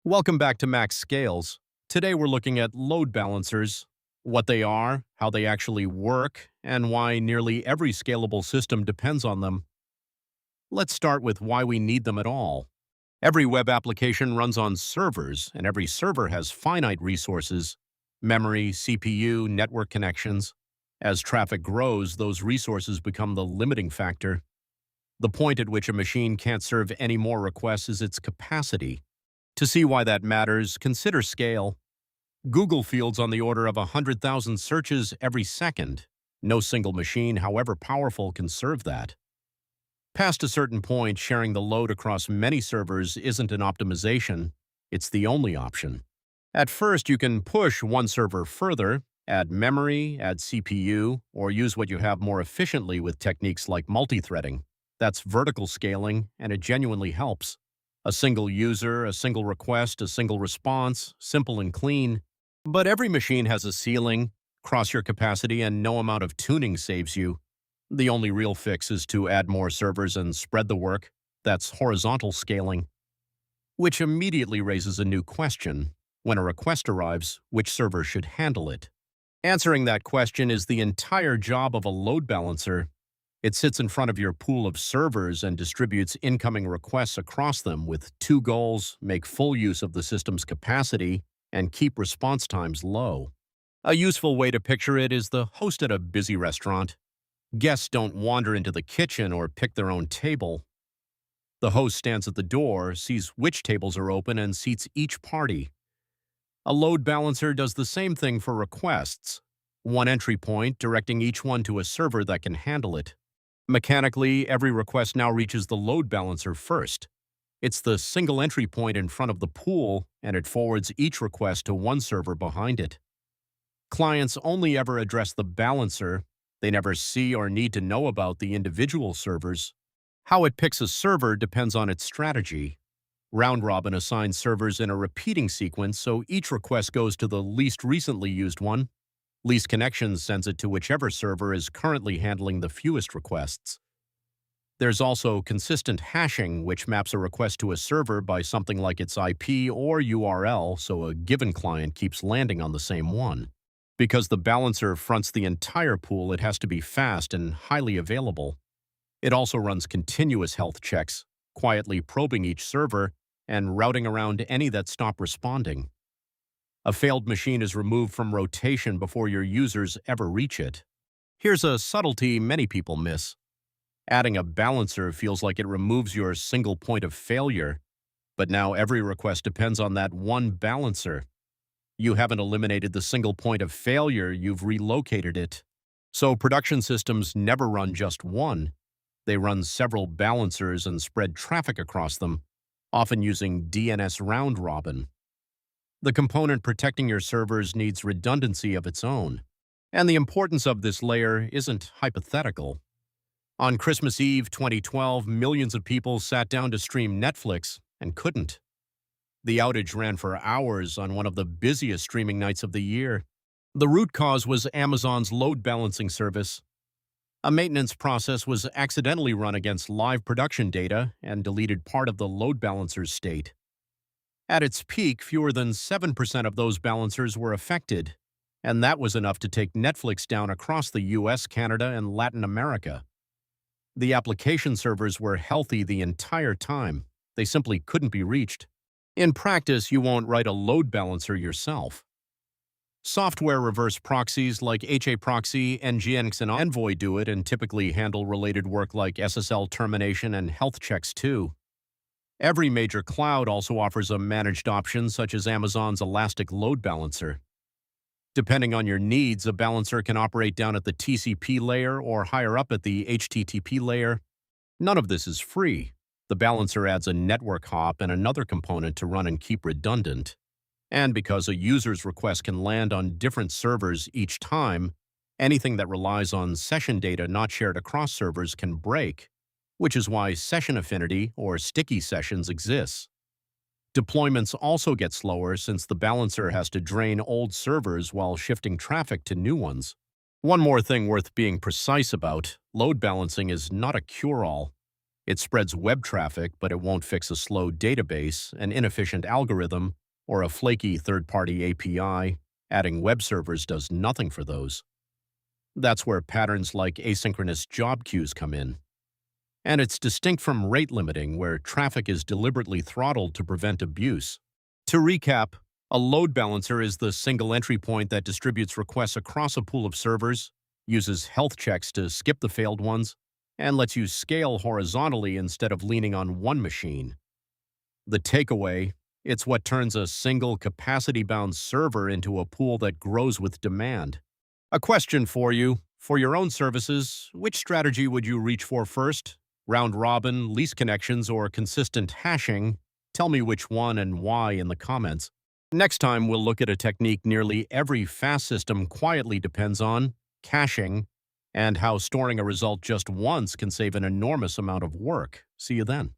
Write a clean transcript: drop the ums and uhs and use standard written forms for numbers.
Welcome back to Max Scales. Today we're looking at load balancers, what they are, how they actually work, and why nearly every scalable system depends on them. Let's start with why we need them at all. Every web application runs on servers, and every server has finite resources: memory, CPU, network connections. As traffic grows, those resources become the limiting factor. The point at which a machine can't serve any more requests is its capacity. To see why that matters, consider scale. Google fields on the order of 100,000 searches every second. No single machine, however powerful, can serve that. Past a certain point, sharing the load across many servers isn't an optimization, it's the only option. At first, you can push one server further, add memory, add CPU, or use what you have more efficiently with techniques like multithreading. That's vertical scaling, and it genuinely helps. A single user, a single request, a single response, simple and clean. But every machine has a ceiling. Cross your capacity and no amount of tuning saves you. The only real fix is to add more servers and spread the work. That's horizontal scaling. Which immediately raises a new question. When a request arrives, which server should handle it? Answering that question is the entire job of a load balancer. It sits in front of your pool of servers and distributes incoming requests across them with two goals: make full use of the system's capacity and keep response times low. A useful way to picture it is the host at a busy restaurant. Guests don't wander into the kitchen or pick their own table. The host stands at the door, sees which tables are open, and seats each party. A load balancer does the same thing for requests. One entry point directing each one to a server that can handle it. Mechanically, every request now reaches the load balancer first. It's the single entry point in front of the pool, and it forwards each request to one server behind it. Clients only ever address the balancer. They never see or need to know about the individual servers. How it picks a server depends on its strategy. Round robin assigns servers in a repeating sequence, so each request goes to the least recently used one. Least Connections sends it to whichever server is currently handling the fewest requests. There's also consistent hashing, which maps a request to a server by something like its IP or URL, so a given client keeps landing on the same one. Because the balancer fronts the entire pool, it has to be fast and highly available. It also runs continuous health checks, quietly probing each server and routing around any that stop responding. A failed machine is removed from rotation before your users ever reach it. Here's a subtlety many people miss. Adding a balancer feels like it removes your single point of failure, but now every request depends on that one balancer. You haven't eliminated the single point of failure, you've relocated it. So production systems never run just one. They run several balancers and spread traffic across them, often using DNS round robin. The component protecting your servers needs redundancy of its own, and the importance of this layer isn't hypothetical. On Christmas Eve 2012, millions of people sat down to stream Netflix and couldn't. The outage ran for hours on one of the busiest streaming nights of the year. The root cause was Amazon's load balancing service. A maintenance process was accidentally run against live production data and deleted part of the load balancer's state. At its peak, fewer than 7% of those balancers were affected, and that was enough to take Netflix down across the US, Canada, and Latin America. The application servers were healthy the entire time. They simply couldn't be reached. In practice, you won't write a load balancer yourself. Software reverse proxies like HAProxy, NGINX, and Envoy do it and typically handle related work like SSL termination and health checks too. Every major cloud also offers a managed option such as Amazon's Elastic Load Balancer. Depending on your needs, a balancer can operate down at the TCP layer or higher up at the HTTP layer. None of this is free. The balancer adds a network hop and another component to run and keep redundant. And because a user's request can land on different servers each time, anything that relies on session data not shared across servers can break, which is why session affinity or sticky sessions exists. Deployments also get slower since the balancer has to drain old servers while shifting traffic to new ones. One more thing worth being precise about: load balancing is not a cure-all. It spreads web traffic, but it won't fix a slow database, an inefficient algorithm, or a flaky third-party API. Adding web servers does nothing for those. That's where patterns like asynchronous job queues come in. And it's distinct from rate limiting, where traffic is deliberately throttled to prevent abuse. To recap, a load balancer is the single entry point that distributes requests across a pool of servers, uses health checks to skip the failed ones, and lets you scale horizontally instead of leaning on one machine. The takeaway: it's what turns a single capacity-bound server into a pool that grows with demand. A question for you. For your own services, which strategy would you reach for first? Round robin, least connections, or consistent hashing? Tell me which one and why in the comments. Next time, we'll look at a technique nearly every fast system quietly depends on: caching, and how storing a result just once can save an enormous amount of work. See you then.